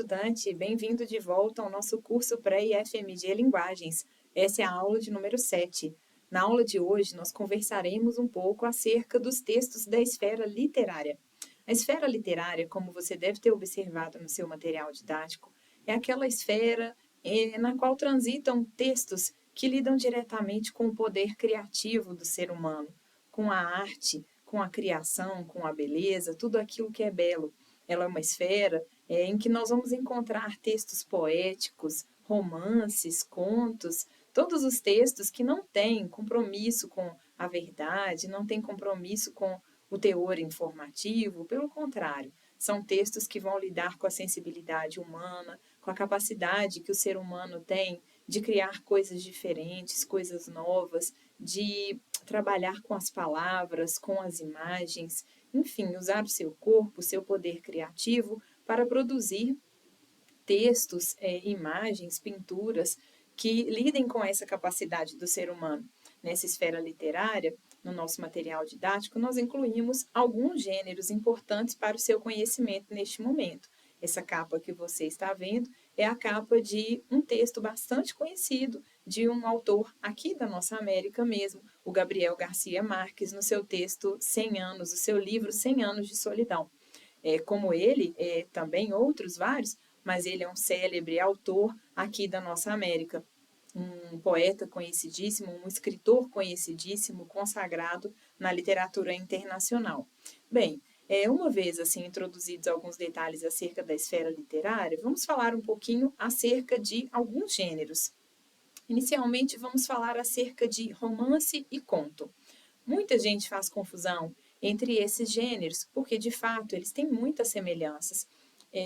estudante, bem-vindo de volta ao nosso curso pré-IFMG Linguagens. Essa é a aula de número 7. Na aula de hoje, nós conversaremos um pouco acerca dos textos da esfera literária. A esfera literária, como você deve ter observado no seu material didático, é aquela esfera na qual transitam textos que lidam diretamente com o poder criativo do ser humano, com a arte, com a criação, com a beleza, tudo aquilo que é belo. Ela é uma esfera em que nós vamos encontrar textos poéticos, romances, contos, todos os textos que não têm compromisso com a verdade, não têm compromisso com o teor informativo, pelo contrário, são textos que vão lidar com a sensibilidade humana, com a capacidade que o ser humano tem de criar coisas diferentes, coisas novas, de trabalhar com as palavras, com as imagens, enfim, usar o seu corpo, o seu poder criativo para produzir textos, imagens, pinturas que lidem com essa capacidade do ser humano. Nessa esfera literária, no nosso material didático, nós incluímos alguns gêneros importantes para o seu conhecimento neste momento. Essa capa que você está vendo é a capa de um texto bastante conhecido de um autor aqui da nossa América mesmo, o Gabriel Garcia Marques, no seu texto 100 anos, o seu livro 100 anos de solidão. Como ele, também outros vários, mas ele é um célebre autor aqui da nossa América, um poeta conhecidíssimo, um escritor conhecidíssimo, consagrado na literatura internacional. Bem, uma vez assim introduzidos alguns detalhes acerca da esfera literária, vamos falar um pouquinho acerca de alguns gêneros. Inicialmente, vamos falar acerca de romance e conto. Muita gente faz confusão entre esses gêneros, porque de fato eles têm muitas semelhanças.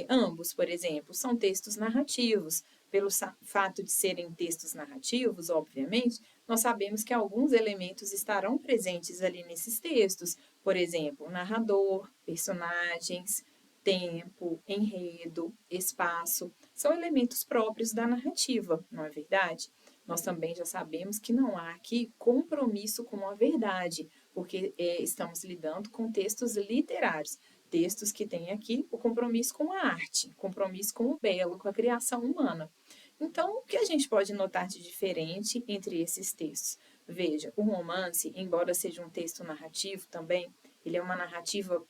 Ambos, por exemplo, são textos narrativos. Pelo fato de serem textos narrativos, obviamente, nós sabemos que alguns elementos estarão presentes ali nesses textos. Por exemplo, narrador, personagens, tempo, enredo, espaço, são elementos próprios da narrativa, não é verdade? Nós também já sabemos que não há aqui compromisso com a verdade, porque estamos lidando com textos literários, textos que têm aqui o compromisso com a arte, compromisso com o belo, com a criação humana. Então, o que a gente pode notar de diferente entre esses textos? Veja, o romance, embora seja um texto narrativo também, ele é uma narrativa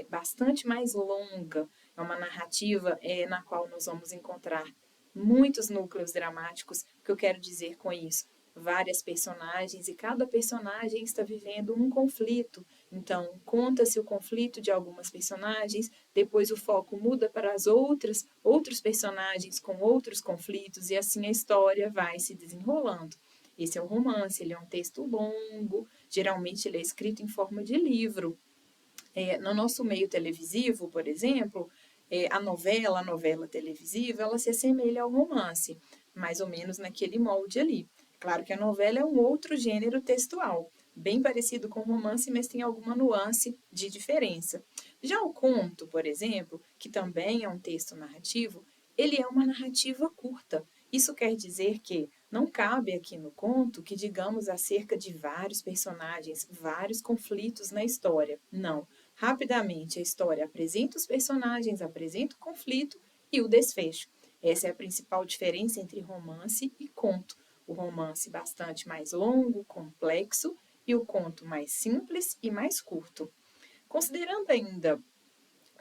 bastante mais longa, é uma narrativa na qual nós vamos encontrar muitos núcleos dramáticos. O que eu quero dizer com isso? Várias personagens e cada personagem está vivendo um conflito. Então, conta-se o conflito de algumas personagens, depois o foco muda para as outros personagens com outros conflitos e assim a história vai se desenrolando. Esse é o romance, ele é um texto longo, geralmente ele é escrito em forma de livro. No nosso meio televisivo, por exemplo, a novela televisiva, ela se assemelha ao romance, mais ou menos naquele molde ali. Claro que a novela é um outro gênero textual, bem parecido com o romance, mas tem alguma nuance de diferença. Já o conto, por exemplo, que também é um texto narrativo, ele é uma narrativa curta. Isso quer dizer que não cabe aqui no conto que digamos acerca de vários personagens, vários conflitos na história. Não. Rapidamente, a história apresenta os personagens, apresenta o conflito e o desfecho. Essa é a principal diferença entre romance e conto. O romance bastante mais longo, complexo, e o conto mais simples e mais curto. Considerando ainda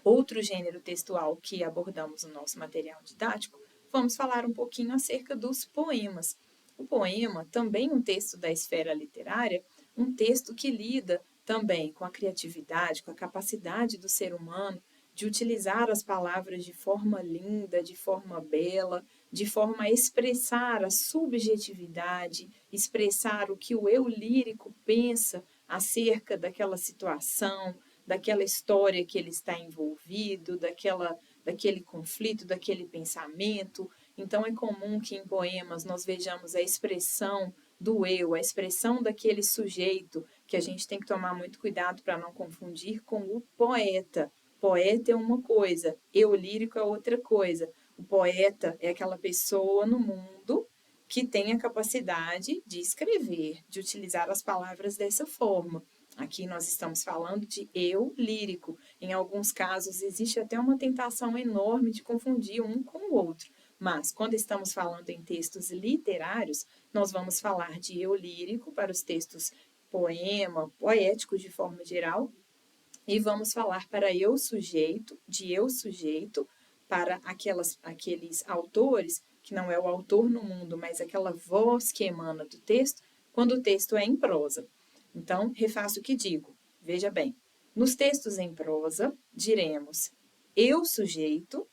outro gênero textual que abordamos no nosso material didático, vamos falar um pouquinho acerca dos poemas. O poema, também um texto da esfera literária, um texto que lida também com a criatividade, com a capacidade do ser humano de utilizar as palavras de forma linda, de forma bela, de forma a expressar a subjetividade, expressar o que o eu lírico pensa acerca daquela situação, daquela história que ele está envolvido, daquele conflito, daquele pensamento. Então, é comum que em poemas nós vejamos a expressão do eu, a expressão daquele sujeito, que a gente tem que tomar muito cuidado para não confundir com o poeta. Poeta é uma coisa, eu lírico é outra coisa. O poeta é aquela pessoa no mundo que tem a capacidade de escrever, de utilizar as palavras dessa forma. Aqui nós estamos falando de eu lírico. Em alguns casos, existe até uma tentação enorme de confundir um com o outro. Mas, quando estamos falando em textos literários, nós vamos falar de eu lírico para os textos poema, poéticos de forma geral, e vamos falar para eu sujeito, de eu sujeito, para aqueles autores, que não é o autor no mundo, mas aquela voz que emana do texto, quando o texto é em prosa. Então, refaço o que digo. Veja bem, nos textos em prosa, diremos eu sujeito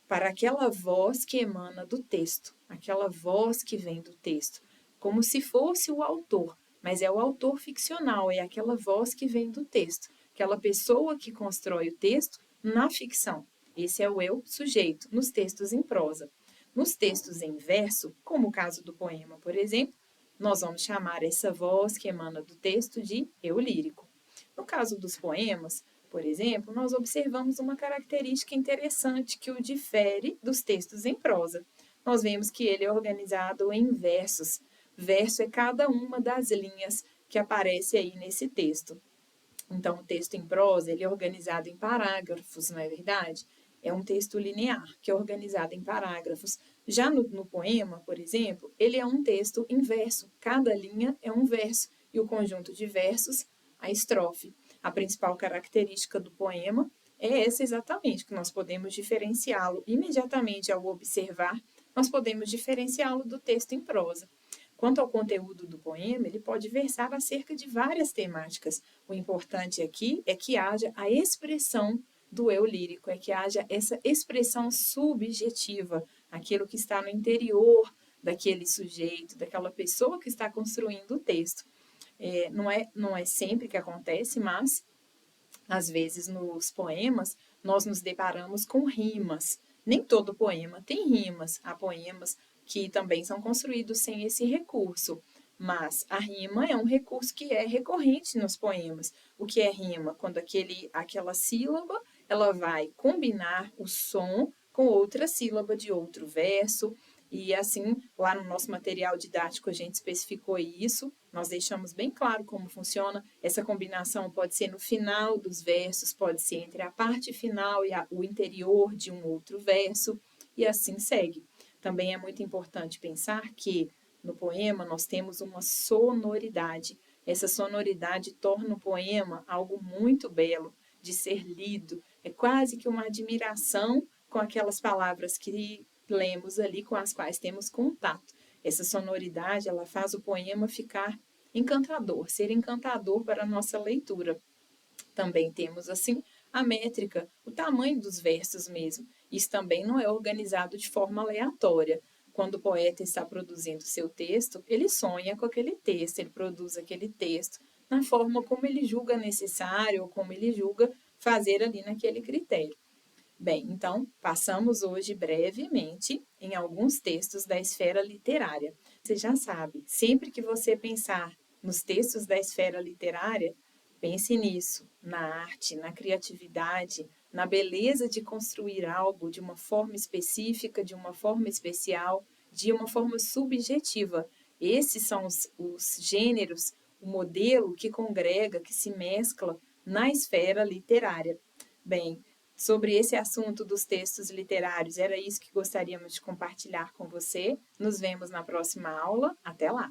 para aquela voz que emana do texto, aquela voz que vem do texto, como se fosse o autor, mas é o autor ficcional, é aquela voz que vem do texto, aquela pessoa que constrói o texto na ficção. Esse é o eu sujeito, nos textos em prosa. Nos textos em verso, como o caso do poema, por exemplo, nós vamos chamar essa voz que emana do texto de eu lírico. No caso dos poemas, por exemplo, nós observamos uma característica interessante que o difere dos textos em prosa. Nós vemos que ele é organizado em versos. Verso é cada uma das linhas que aparece aí nesse texto. Então, o texto em prosa, ele é organizado em parágrafos, não é verdade? É um texto linear, que é organizado em parágrafos. Já no poema, por exemplo, ele é um texto em verso. Cada linha é um verso, e o conjunto de versos, a estrofe. A principal característica do poema é essa exatamente, que nós podemos diferenciá-lo imediatamente ao observar, nós podemos diferenciá-lo do texto em prosa. Quanto ao conteúdo do poema, ele pode versar acerca de várias temáticas. O importante aqui é que haja a expressão do eu lírico, é que haja essa expressão subjetiva, aquilo que está no interior daquele sujeito, daquela pessoa que está construindo o texto. Não é sempre que acontece, mas às vezes nos poemas nós nos deparamos com rimas. Nem todo poema tem rimas, há poemas que também são construídos sem esse recurso. Mas a rima é um recurso que é recorrente nos poemas. O que é rima? Quando aquela sílaba ela vai combinar o som com outra sílaba de outro verso. E assim, lá no nosso material didático, a gente especificou isso. Nós deixamos bem claro como funciona. Essa combinação pode ser no final dos versos, pode ser entre a parte final e o interior de um outro verso, e assim segue. Também é muito importante pensar que no poema nós temos uma sonoridade. Essa sonoridade torna o poema algo muito belo de ser lido. É quase que uma admiração com aquelas palavras que lemos ali, com as quais temos contato. Essa sonoridade, ela faz o poema ficar encantador, ser encantador para a nossa leitura. Também temos, assim, a métrica, o tamanho dos versos mesmo. Isso também não é organizado de forma aleatória. Quando o poeta está produzindo seu texto, ele sonha com aquele texto, ele produz aquele texto na forma como ele julga necessário ou como ele julga fazer ali naquele critério. Bem, então, passamos hoje brevemente em alguns textos da esfera literária. Você já sabe, sempre que você pensar nos textos da esfera literária, pense nisso, na arte, na criatividade, na beleza de construir algo de uma forma específica, de uma forma especial, de uma forma subjetiva. Esses são os gêneros, o modelo que congrega, que se mescla na esfera literária. Bem, sobre esse assunto dos textos literários, era isso que gostaríamos de compartilhar com você. Nos vemos na próxima aula. Até lá!